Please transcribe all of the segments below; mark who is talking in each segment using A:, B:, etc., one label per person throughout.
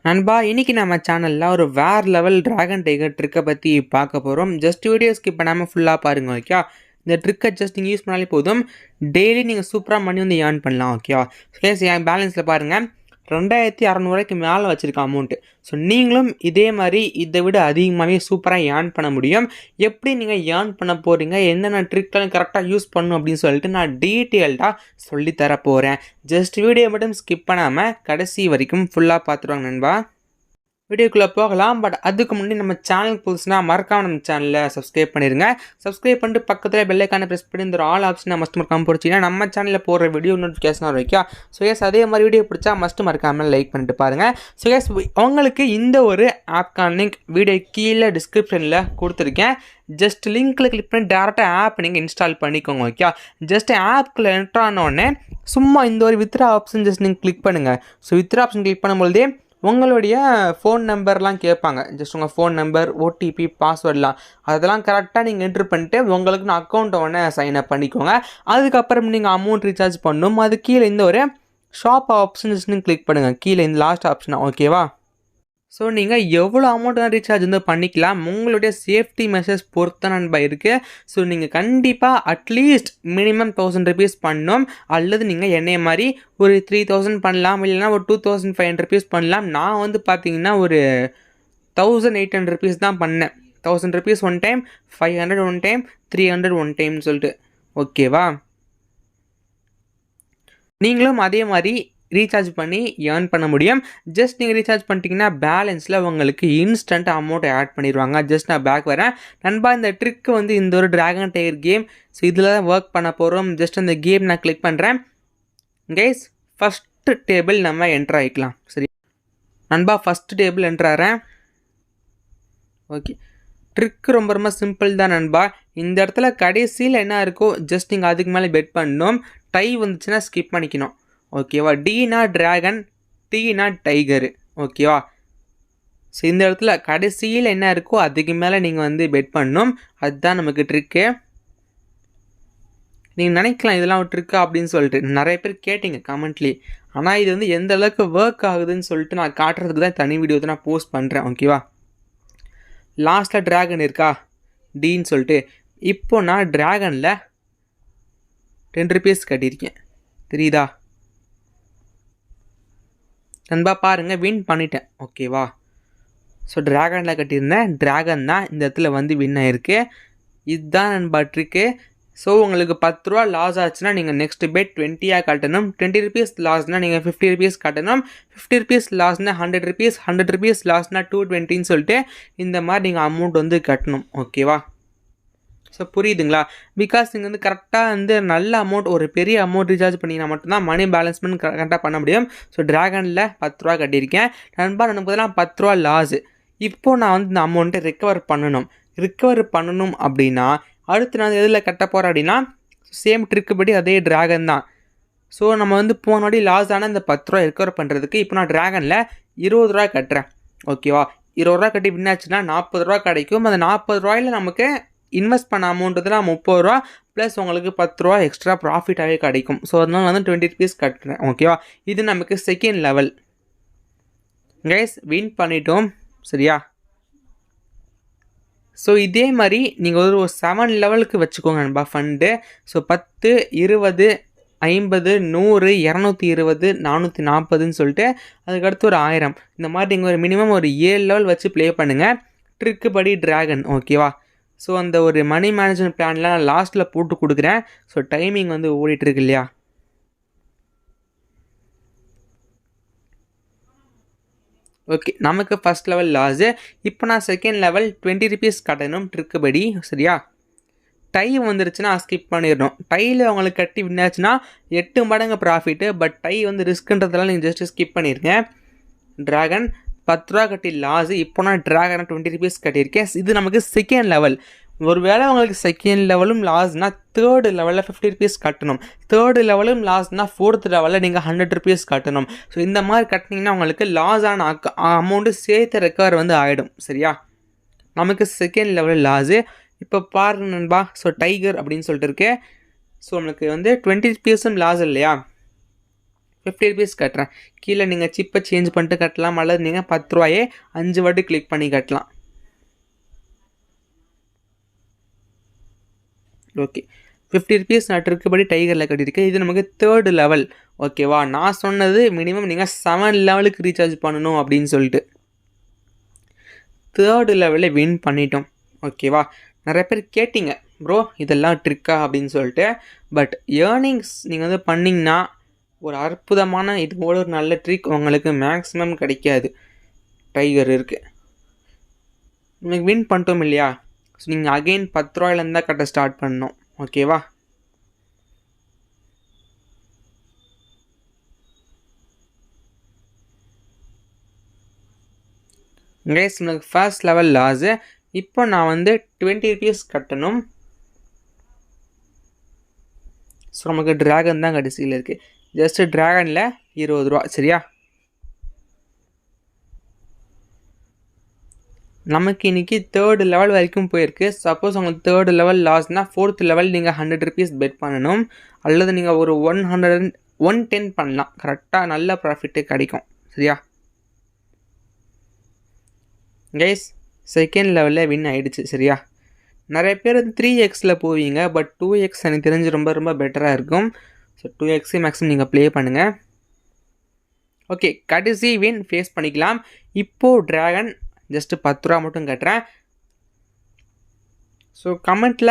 A: நண்பா இன்னைக்கு நம்ம சேனலில் ஒரு வேறு லெவல் டிராகன் டைகர் ட்ரிக்கை பற்றி பார்க்க போகிறோம். ஜஸ்ட் வீடியோ ஸ்கிப் பண்ணாமல் ஃபுல்லாக பாருங்கள். ஓகே, இந்த ட்ரிக்கை ஜஸ்ட் நீங்கள் யூஸ் பண்ணாலே போதும், டெய்லி நீங்கள் சூப்பராக மணி வந்து ஏர்ன் பண்ணலாம். ஓகே, ஸோ என் பேலன்ஸில் பாருங்கள் 2600 மேலே வச்சுருக்க அமௌண்ட்டு. ஸோ நீங்களும் இதே மாதிரி இதை விட அதிகமாகவே சூப்பராக ஏர்ன் பண்ண முடியும். எப்படி நீங்கள் ஏர்ன் பண்ண போகிறீங்க, என்னென்ன ட்ரிக்கெல்லாம் கரெக்டாக யூஸ் பண்ணணும் அப்படின்னு சொல்லிட்டு நான் டீட்டெயில்டாக சொல்லித்தர போகிறேன். ஜஸ்ட் வீடியோ மட்டும் ஸ்கிப் பண்ணாமல் கடைசி வரைக்கும் ஃபுல்லாக பார்த்துருவாங்க நண்பா. வீடியோக்குள்ளே போகலாம். பட் அதுக்கு முன்னாடி நம்ம சேனல் புதுசுனா மறக்காமல் நம்ம சேனலில் சப்ஸ்கிரைப் பண்ணிடுங்க. சப்ஸ்கிரைப் பண்ணிட்டு பக்கத்தில் பெல்லைக்கான ப்ரெஸ் பண்ணி இந்த ஆல் ஆப்ஷனை மஸ்ட் மறக்காமல் பிடிச்சிங்கன்னா நம்ம சேனலில் போடுற வீடியோ நோட்டிஃபிகேஷன் வரைக்கும். ஸோ எஸ் அதே மாதிரி வீடியோ பிடிச்சா மஸ்ட்டு மறக்காமல் லைக் பண்ணிட்டு பாருங்கள். ஸோ எஸ் உங்களுக்கு இந்த ஒரு ஆப்கான லிங்க் வீடியோ கீழே டிஸ்கிரிப்ஷனில் கொடுத்துருக்கேன். ஜஸ்ட் லிங்க்கில் கிளிக் பண்ணி டேரெக்டாக ஆப் நீங்கள் இன்ஸ்டால் பண்ணிக்கோங்க. ஓகே, ஜஸ்ட் ஆப்பில் என்ட்ரு ஆனோடனே சும்மா இந்த ஒரு வித்ரா ஆப்ஷன் ஜஸ்ட் நீங்கள் கிளிக் பண்ணுங்கள். ஸோ வித்ரா ஆப்ஷன் கிளிக் பண்ணும்போதே உங்களுடைய ஃபோன் நம்பர்லாம் கேட்பாங்க. ஜஸ்ட் உங்கள் ஃபோன் நம்பர், ஓடிபி, பாஸ்வேர்டெலாம் அதெல்லாம் கரெக்டாக நீங்கள் என்ட்ரு பண்ணிட்டு உங்களுக்கு அக்கௌண்ட்டை உடனே சைன் அப் பண்ணிக்கோங்க. அதுக்கப்புறம் நீங்கள் அமௌண்ட் ரீசார்ஜ் பண்ணணும். அது கீழே இந்த ஒரு ஷாப் ஆப்ஷன்ஸ்னு கிளிக் பண்ணுங்கள். கீழே இந்த லாஸ்ட் ஆப்ஷனா, ஓகேவா? ஸோ நீங்கள் எவ்வளோ அமௌண்ட் தான் ரீசார்ஜ் வந்து பண்ணிக்கலாம். உங்களுடைய சேஃப்டி மெஷர்ஸ் பொறுத்த நண்பா இருக்குது. ஸோ நீங்கள் கண்டிப்பாக அட்லீஸ்ட் மினிமம் 1000 ருபீஸ் பண்ணணும். அல்லது நீங்கள் என்னைய மாதிரி ஒரு 3000 பண்ணலாம், இல்லைனா ஒரு 2500 ருபீஸ் பண்ணலாம். நான் வந்து பார்த்தீங்கன்னா ஒரு 1800 ருபீஸ் தான் பண்ணேன். 1000 rupees one time, 500 one time, 300 one டைம்னு சொல்லிட்டு. ஓகேவா? நீங்களும் அதே மாதிரி ரீசார்ஜ் பண்ணி ஏர்ன் பண்ண முடியும். ஜஸ்ட் நீங்கள் ரீசார்ஜ் பண்ணிட்டீங்கன்னா பேலன்ஸில் உங்களுக்கு இன்ஸ்டன்ட் அமௌண்ட்டை ஆட் பண்ணிடுவாங்க. ஜஸ்ட் நான் பேக் வரேன் நண்பா. இந்த ட்ரிக்கு வந்து இந்த ஒரு டிராகன் டைகர் கேம். ஸோ இதில் தான் ஒர்க் பண்ண போகிறோம். ஜஸ்ட் அந்த கேம் நான் கிளிக் பண்ணுறேன். கைஸ் ஃபஸ்ட்டு டேபிள் நம்ம என்ட்ரு ஆகிக்கலாம். சரி நண்பா, ஃபஸ்ட்டு டேபிள் என்ட்ரு ஆகிறேன். ஓகே, ட்ரிக்கு ரொம்ப ரொம்ப சிம்பிள் தான் நண்பா. இந்த இடத்துல கடைசியில் என்ன இருக்கோ ஜஸ்ட் நீங்கள் அதுக்கு மேலே பெட் பண்ணணும். டை வந்துச்சுன்னா ஸ்கிப் பண்ணிக்கணும். ஓகேவா? டீனா டிராகன், டீனா டைகரு. ஓகேவா? ஸோ இந்த இடத்துல கடைசியில் என்ன இருக்கோ அதுக்கு மேலே நீங்கள் வந்து பெட் பண்ணணும். அதுதான் நமக்கு ட்ரிக்கு. நீங்கள் நினைக்கலாம் இதெல்லாம் ஒரு ட்ரிக்கா அப்படின்னு சொல்லிட்டு. நிறைய பேர் கேட்டிங்க கமெண்ட்லி. ஆனால் இது வந்து எந்த அளவுக்கு ஒர்க் ஆகுதுன்னு சொல்லிட்டு நான் காட்டுறதுக்கு தான் தனி வீடியோ தான் நான் போஸ்ட் பண்ணுறேன். ஓகேவா? லாஸ்ட்டில் ட்ராகன் இருக்கா டீன்னு சொல்லிட்டு. இப்போ நான் ட்ராகனில் 10 ருபீஸ் கட்டியிருக்கேன். தெரியுதா நண்பா? பாருங்கள், வின் பண்ணிட்டேன். ஓகேவா? ஸோ ட்ராகனில் கட்டியிருந்தேன். ட்ராகன் தான் இந்த இடத்துல வந்து வின் ஆகிருக்கு. இதுதான் நண்பா ட்ரிக்கு. ஸோ உங்களுக்கு 10 ரூபா லாஸ் ஆச்சுன்னா நீங்கள் நெக்ஸ்ட் பெட் 20 கட்டணும். 20 ருபீஸ் லாஸ்னால் நீங்கள் 50 ருபீஸ் கட்டணும். 50 ருபீஸ் லாஸ்னால் 100 ருபீஸ், 100 ருபீஸ் லாஸ்னால் 220 சொல்லிட்டு இந்த மாதிரி நீங்கள் அமௌண்ட் வந்து கட்டணும். ஓகேவா? ஸோ புரியுதுங்களா? பிகாஸ் நீங்கள் வந்து கரெக்டாக வந்து நல்ல அமௌண்ட், ஒரு பெரிய அமௌண்ட் ரீசார்ஜ் பண்ணிங்கன்னா மட்டும்தான் மணி பேலன்ஸ்மெண்ட் கரெக்டாக பண்ண முடியும். ஸோ ட்ராகனில் 10 ரூபா கட்டியிருக்கேன் நண்பா. எனக்கு பார்த்தீங்கன்னா 10 ரூபா லாஸு. இப்போது நான் வந்து இந்த அமௌண்ட்டை ரிக்கவர் பண்ணணும் அப்படின்னா அடுத்து நான் எதில் கட்ட போகிறேன் அப்படின்னா சேம் ட்ரிக்கு படி அதே ட்ராகன் தான். ஸோ நம்ம வந்து போனோடி லாஸ் ஆனால் இந்த 10 ரூபா ரிக்கவர் பண்ணுறதுக்கு இப்போ நான் ட்ராகனில் 20 ரூபா கட்டுறேன். ஓகேவா? 20 ரூபா கட்டி பின்னாச்சுன்னா 40 ரூபா கிடைக்கும். அந்த 40 ரூபாயில் நமக்கு இன்வெஸ்ட் பண்ண அமௌண்ட் வந்து நான் 30 ரூபா ப்ளஸ் உங்களுக்கு 10 ரூபா எக்ஸ்ட்ரா ப்ராஃபிட்டாகவே கிடைக்கும். ஸோ அதனால் நான் வந்து 20 ருபீஸ் கட்டுறேன். ஓகேவா? இது நமக்கு செகண்ட் லெவல். கைஸ் வின் பண்ணிட்டோம். சரியா? ஸோ இதே மாதிரி நீங்கள் ஒரு 7 லெவலுக்கு வச்சுக்கோங்க நண்பா ஃபண்டு. ஸோ 10, 20, 50, 100, 220, 440ன்னு சொல்லிட்டு அதுக்கடுத்து ஒரு 1000. இந்த மாதிரி நீங்கள் ஒரு மினிமம் ஒரு 7 லெவல் வச்சு ப்ளே பண்ணுங்கள். ட்ரிக்கு படி ட்ராகன். ஓகேவா? ஸோ அந்த ஒரு மணி மேனேஜ்மெண்ட் பிளான்லாம் நான் லாஸ்ட்டில் போட்டு கொடுக்குறேன். ஸோ டைமிங் வந்து ஓடிட்டுருக்கு இல்லையா? ஓகே, நமக்கு ஃபஸ்ட் லெவல் லாஸு. இப்போ நான் செகண்ட் லெவல் 20 ருபீஸ் கட்டணும் ட்ரிக்கு படி. சரியா? டை வந்துருச்சுன்னா ஸ்கிப் பண்ணிடணும். டையில் அவங்களுக்கு கட்டி வின்னாச்சுன்னா 8 மடங்கு ப்ராஃபிட்டு. பட் டை வந்து ரிஸ்க்குன்றதெல்லாம் நீங்கள் ஜஸ்ட்டு ஸ்கிப் பண்ணிடுங்க. ட்ராகன் 10 ரூபா கட்டி லாஸு. இப்போ நான் ட்ராகனை 20 ருபீஸ் கட்டியிருக்கேன். இது நமக்கு செகண்ட் லெவல். ஒரு வேளை உங்களுக்கு செகண்ட் லெவலும் லாஸ்னால் தேர்டு லெவலில் 50 ருபீஸ் கட்டணும். தேர்டு லெவலும் லாஸ்னால் ஃபோர்த் லெவலில் நீங்கள் 100 ருபீஸ் கட்டணும். ஸோ இந்த மாதிரி கட்டினீங்கன்னா உங்களுக்கு லாஸ் ஆன அமௌண்ட்டு சேர்த்து ரெக்கவர் வந்து ஆகிடும். சரியா? நமக்கு செகண்ட் லெவலில் லாஸு. இப்போ பாருங்க நண்பா. ஸோ டைகர் அப்படின்னு சொல்லிட்டு இருக்கு. ஸோ நமக்கு வந்து 20 ருபீஸும் லாஸ் இல்லையா? 50 ருபீஸ் கட்டுறேன். கீழே நீங்கள் சிப்பை சேஞ்ச் பண்ணிட்டு கட்டலாம், அல்லது நீங்கள் 10 ரூபாயே 5 வாட்டி கிளிக் பண்ணி கட்டலாம். ஓகே, 50 ருபீஸ் நான் ட்ரிக்குபடி டைகரில் கட்டியிருக்கேன். இது நமக்கு 3rd லெவல். ஓகேவா, நான் சொன்னது மினிமம் நீங்கள் 7 லெவலுக்கு ரீசார்ஜ் பண்ணணும் அப்படின்னு சொல்லிட்டு. 3rd லெவலில் வின் பண்ணிட்டோம். ஓகேவா, நிறைய பேர் கேட்டிங்க ப்ரோ இதெல்லாம் ட்ரிக்கா அப்படின்னு சொல்லிட்டு. பட் ஏர்னிங்ஸ் நீங்கள் வந்து பண்ணிங்கன்னா ஒரு அற்புதமான இது கூட ஒரு நல்ல ட்ரிக் உங்களுக்கு மேக்ஸிமம் கிடைக்காது. டைகர் இருக்குது, நீங்கள் வின் பண்ணிட்டோம் இல்லையா? ஸோ நீங்கள் அகெயின் 10 ரூபாயிலேருந்து தான் கட்ட ஸ்டார்ட் பண்ணணும். ஓகேவா, கைஸ் எனக்கு ஃபர்ஸ்ட் லெவல் லாஸு. இப்போ நான் வந்து 20 ருபீஸ் கட்டணும். ஸோ நமக்கு ட்ராகன் தான் கடைசியில் இருக்குது. ஜஸ்ட்டு ட்ராகனில் 20 ரூபா. சரியா, நமக்கு இன்றைக்கி 3rd லெவல் வரைக்கும் போயிருக்கு. சப்போஸ் உங்களுக்கு 3rd லெவல் லாஸ்னால் 4th லெவல் நீங்கள் 100 ருபீஸ் பெட் பண்ணணும், அல்லது நீங்கள் ஒரு 110 பண்ணலாம். கரெக்டாக நல்ல ப்ராஃபிட்டு கிடைக்கும். சரியா கைஸ், 2nd லெவலில் வின் ஆகிடுச்சு. சரியா, நிறைய பேர் 3xல் போவீங்க, பட் 2x எனக்கு தெரிஞ்சு ரொம்ப ரொம்ப பெட்டராக இருக்கும். ஸோ 2x மேக்ஸிமம் நீங்கள் ப்ளே பண்ணுங்கள். ஓகே, கடைசி வின் ஃபேஸ் பண்ணிக்கலாம். இப்போது ட்ராகன் ஜஸ்ட்டு 10 ரூபா மட்டும் கட்டுறேன். ஸோ கமெண்ட்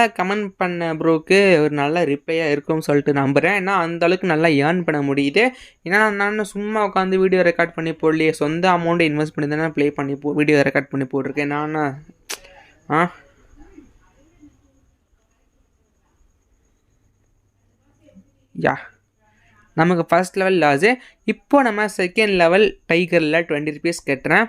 A: பண்ண ப்ரோக்கு ஒரு நல்ல ரிப்ளையாக இருக்கும்னு சொல்லிட்டு நம்புகிறேன். ஏன்னா அந்தளவுக்கு நல்லா ஏர்ன் பண்ண முடியுது. ஏன்னா நான் சும்மா உட்காந்து வீடியோ ரெக்கார்ட் பண்ணி போடலையே, சொந்த அமௌண்ட்டை இன்வெஸ்ட் பண்ணி தானே ப்ளே பண்ணி வீடியோ ரெக்கார்ட் பண்ணி போட்டிருக்கேன். யா நமக்கு ஃபர்ஸ்ட் லெவல் லாஸு. இப்போ நம்ம 2nd லெவல் டைகரில் 20 ருபீஸ் கட்டுறேன்.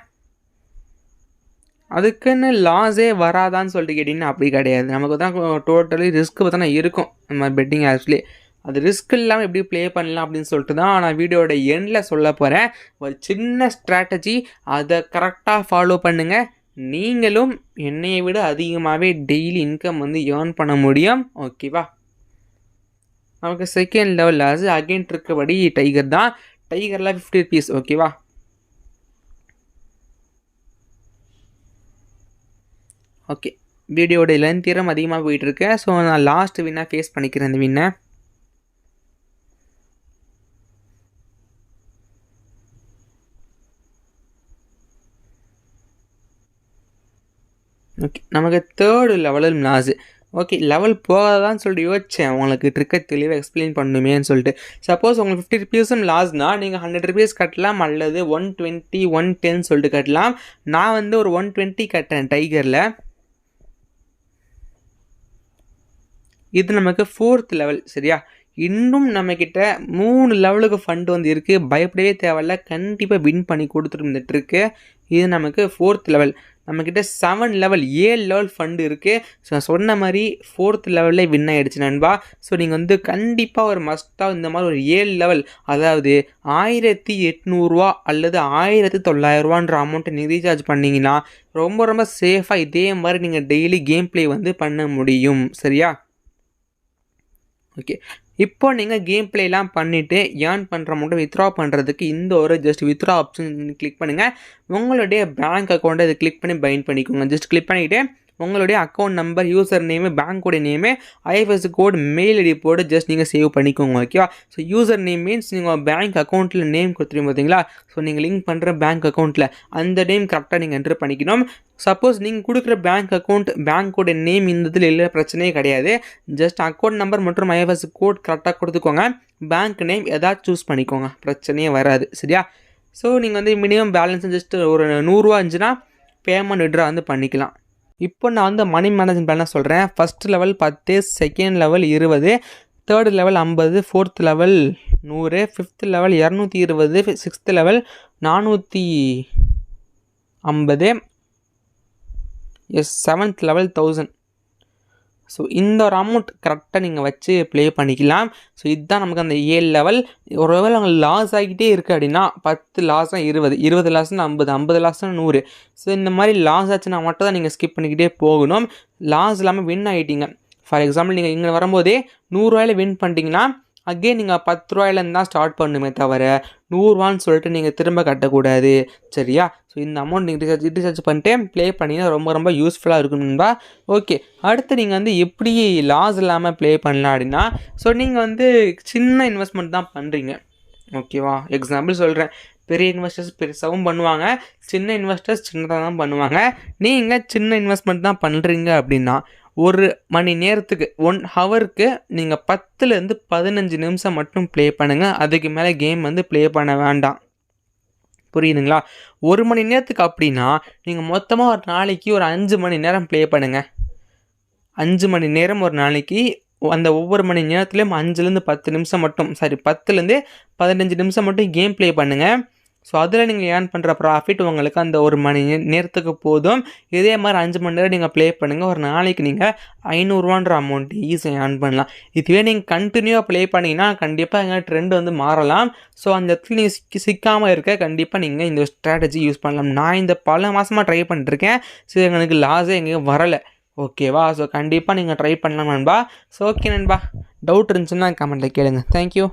A: அதுக்குன்னு லாஸே வராதான்னு சொல்லிட்டு கேட்டிங்கன்னா அப்படி கிடையாது. நமக்கு தான் டோட்டலி ரிஸ்க்கு பார்த்தா இருக்கும் நம்ம பெட்டிங் ஆக்சுவலி. அது ரிஸ்க் இல்லாமல் எப்படி ப்ளே பண்ணலாம் அப்படின்னு சொல்லிட்டு தான் நான் வீடியோட எண்டில் சொல்ல போகிறேன். ஒரு சின்ன ஸ்ட்ராட்டஜி, அதை கரெக்டாக ஃபாலோ பண்ணுங்கள். நீங்களும் என்னையை விட அதிகமாகவே டெய்லி இன்கம் வந்து ஏர்ன் பண்ண முடியும். ஓகேவா, நமக்கு 2nd லெவல் லாஸ் அகெயின் இருக்கபடி டைகர் தான். டைகரில் 50 ருபீஸ். ஓகேவா, ஓகே, வீடியோட லென்த்திரம் அதிகமாக போயிட்டுருக்கு. ஸோ நான் லாஸ்ட் வின்னாக ஃபேஸ் பண்ணிக்கிறேன் இந்த வின்னை. ஓகே, நமக்கு 3rd லெவலில் லாஸு. ஓகே, லெவல் போகாதான்னு சொல்லிட்டு யோசித்தேன், உங்களுக்கு ட்ரிக்கை தெளிவாக எக்ஸ்பிளைன் பண்ணுமேன்னு சொல்லிட்டு. சப்போஸ் உங்களுக்கு 50 ருபீஸும் லாஸ்னால் நீங்கள் 100 ருபீஸ் கட்டலாம், அல்லது 120 110 சொல்லிட்டு கட்டலாம். நான் வந்து ஒரு 120 கட்டுறேன் டைகரில். இது நமக்கு 4th லெவல். சரியா, இன்னும் நம்மக்கிட்ட 3 லெவலுக்கு ஃபண்டு வந்து இருக்குது. பயப்படவே தேவையில்ல, கண்டிப்பாக வின் பண்ணி கொடுத்துரும் இந்த ட்ரிக்கு. இது நமக்கு 4th லெவல். நம்மக்கிட்ட 7 லெவல் 7 லெவல் ஃபண்டு இருக்குது. ஸோ நான் சொன்ன மாதிரி 4th லெவலில் வின் ஆகிடுச்சு நண்பா. ஸோ நீங்கள் வந்து கண்டிப்பாக ஒரு மஸ்ட்டாக இந்த மாதிரி ஒரு 7 லெவல், அதாவது 1800 ரூபா அல்லது 1900 ரூபான்ற அமௌண்ட்டை நீங்கள் ரீசார்ஜ் பண்ணிங்கன்னா ரொம்ப ரொம்ப சேஃபாக இதே மாதிரி நீங்கள் டெய்லி கேம் ப்ளே வந்து பண்ண முடியும். சரியா, ஓகே, இப்போ நீங்கள் கேம் ப்ளேலாம் பண்ணிவிட்டு ஏர்ன் பண்ணுற அமௌண்ட்டை வித்ட்ரா பண்ணுறதுக்கு இந்த ஒரு ஜஸ்ட் வித்ட்ரா ஆப்ஷன் கிளிக் பண்ணுங்கள். உங்களுடைய பேங்க் அக்கௌண்ட்டை அதை கிளிக் பண்ணி பைண்ட் பண்ணிக்கோங்க. ஜஸ்ட் கிளிக் பண்ணிவிட்டு உங்களுடைய அக்கௌண்ட் நம்பர், யூசர் நேமு, பேங்க்கோடைய name, IFSC code, mail ID போட்டு ஜஸ்ட் நீங்கள் சேவ் பண்ணிக்கோங்க. ஓகேவா, ஸோ யூசர் நேம் மீன்ஸ் நீங்கள் பேங்க் அக்கௌண்ட்டில் நேம் கொடுத்துருங்க பார்த்தீங்களா. ஸோ நீங்கள் லிங்க் பண்ணுற பேங்க் அக்கௌண்ட்டில் அந்த நேம் கரெக்டாக நீங்கள் என்ட்ரு பண்ணிக்கணும். சப்போஸ் நீங்கள் கொடுக்குற பேங்க் அக்கௌண்ட் பேங்க்கோட நேம் இந்த இதில் இல்லை, பிரச்சனையே கிடையாது. ஜஸ்ட் அக்கௌண்ட் நம்பர் மற்றும் ஐஎஃப்எஸ்சி கோட் கரெக்டாக கொடுத்துக்கோங்க. பேங்க் நேம் எதாவது சூஸ் பண்ணிக்கோங்க, பிரச்சனையே வராது. சரியா, ஸோ நீங்கள் வந்து மினிமம் பேலன்ஸ் ஜஸ்ட் ஒரு 100 ரூபா இருந்துச்சுன்னா பேமெண்ட் விட்ரா வந்து பண்ணிக்கலாம். இப்போ நான் வந்து மணி மேனேஜ்மெண்ட் பிளான் சொல்கிறேன். First level 10, 2nd level 20, 3rd level 50, 4th level 100, 5th level 220, 6th level 450, 7th level 1000. So இந்த ஒரு அமௌண்ட் கரெக்டாக நீங்கள் வச்சு ப்ளே பண்ணிக்கலாம். ஸோ இதுதான் நமக்கு அந்த 7 லெவல். ஒரு வேளை உங்களுக்கு லாஸ் ஆகிட்டே இருக்குது அப்படின்னா 10 லாஸ்னால் 20, 20 லாஸ்னால் 50, 50 லாஸ்னால் 100. ஸோ இந்த மாதிரி லாஸ் ஆச்சுன்னா மட்டும் தான் நீங்கள் ஸ்கிப் பண்ணிக்கிட்டே போகணும். லாஸ் இல்லாமல் வின் ஆகிட்டீங்க. ஃபார் எக்ஸாம்பிள் நீங்கள் இங்கே வரும்போதே 100 ரூபாயில் வின் பண்ணிட்டீங்கன்னா அகெயின் நீங்கள் 10 ரூபாயிலேருந்து தான் ஸ்டார்ட் பண்ணுமே தவிர 100 ரூபான்னு சொல்லிட்டு நீங்கள் திரும்ப கட்டக்கூடாது. சரியா? ஸோ இந்த அமௌண்ட் நீங்கள் ரீசார்ஜ் பண்ணிட்டு ப்ளே பண்ணிங்கன்னா ரொம்ப ரொம்ப யூஸ்ஃபுல்லாக இருக்கும்ன்பா. ஓகே, அடுத்து நீங்கள் வந்து எப்படி லாஸ் இல்லாமல் ப்ளே பண்ணலாம் அப்படின்னா, ஸோ நீங்கள் வந்து சின்ன இன்வெஸ்ட்மெண்ட் தான் பண்ணுறீங்க. ஓகேவா? எக்ஸாம்பிள் சொல்கிறேன். பெரிய இன்வெஸ்டர்ஸ் பெருசாகவும் பண்ணுவாங்க, சின்ன இன்வெஸ்டர்ஸ் சின்னதாக தான் பண்ணுவாங்க. நீங்கள் சின்ன இன்வெஸ்ட்மெண்ட் தான் பண்ணுறீங்க அப்படின்னா 1 மணி நேரத்துக்கு 1 ஹவருக்கு நீங்கள் 10லேருந்து 15 நிமிஷம் மட்டும் ப்ளே பண்ணுங்கள். அதுக்கு மேலே கேம் வந்து ப்ளே பண்ண வேண்டாம். புரியுதுங்களா? 1 மணி நேரத்துக்கு அப்படின்னா நீங்கள் மொத்தமாக ஒரு நாளைக்கு ஒரு 5 மணி நேரம் ப்ளே பண்ணுங்கள். 5 மணி நேரம் ஒரு நாளைக்கு. அந்த ஒவ்வொரு மணி நேரத்துலையும் 5லேருந்து 10 நிமிஷம் மட்டும் 10லேருந்து 15 நிமிஷம் மட்டும் கேம் ப்ளே பண்ணுங்கள். ஸோ அதில் நீங்கள் ஏர்ன் பண்ணுற ப்ராஃபிட் உங்களுக்கு அந்த 1 மணி நேரத்துக்கு போதும். இதே மாதிரி 5 மணி நேரம் நீங்கள் ப்ளே பண்ணுங்கள். ஒரு நாளைக்கு நீங்கள் 500 ரூபான்ற அமௌண்ட் ஈஸியாக ஏர்ன் பண்ணலாம். இதுவே நீங்கள் கண்டினியூவாக ப்ளே பண்ணிங்கன்னா கண்டிப்பாக எங்கள் ட்ரெண்ட் வந்து மாறலாம். ஸோ அந்த இடத்துல நீங்கள் சிக்காமல் இருக்க கண்டிப்பாக நீங்கள் இந்த ஸ்ட்ராட்டஜி யூஸ் பண்ணலாம். நான் இந்த பல மாதமாக ட்ரை பண்ணிட்டுருக்கேன். ஸோ எனக்கு லாஸே எங்கேயும் வரலை. ஓகேவா? ஸோ கண்டிப்பாக நீங்கள் ட்ரை பண்ணலாம் நண்பா. ஸோ ஓகே நண்பா, டவுட் இருந்துச்சுன்னா கமெண்ட்டில் கேளுங்க. தேங்க்யூ.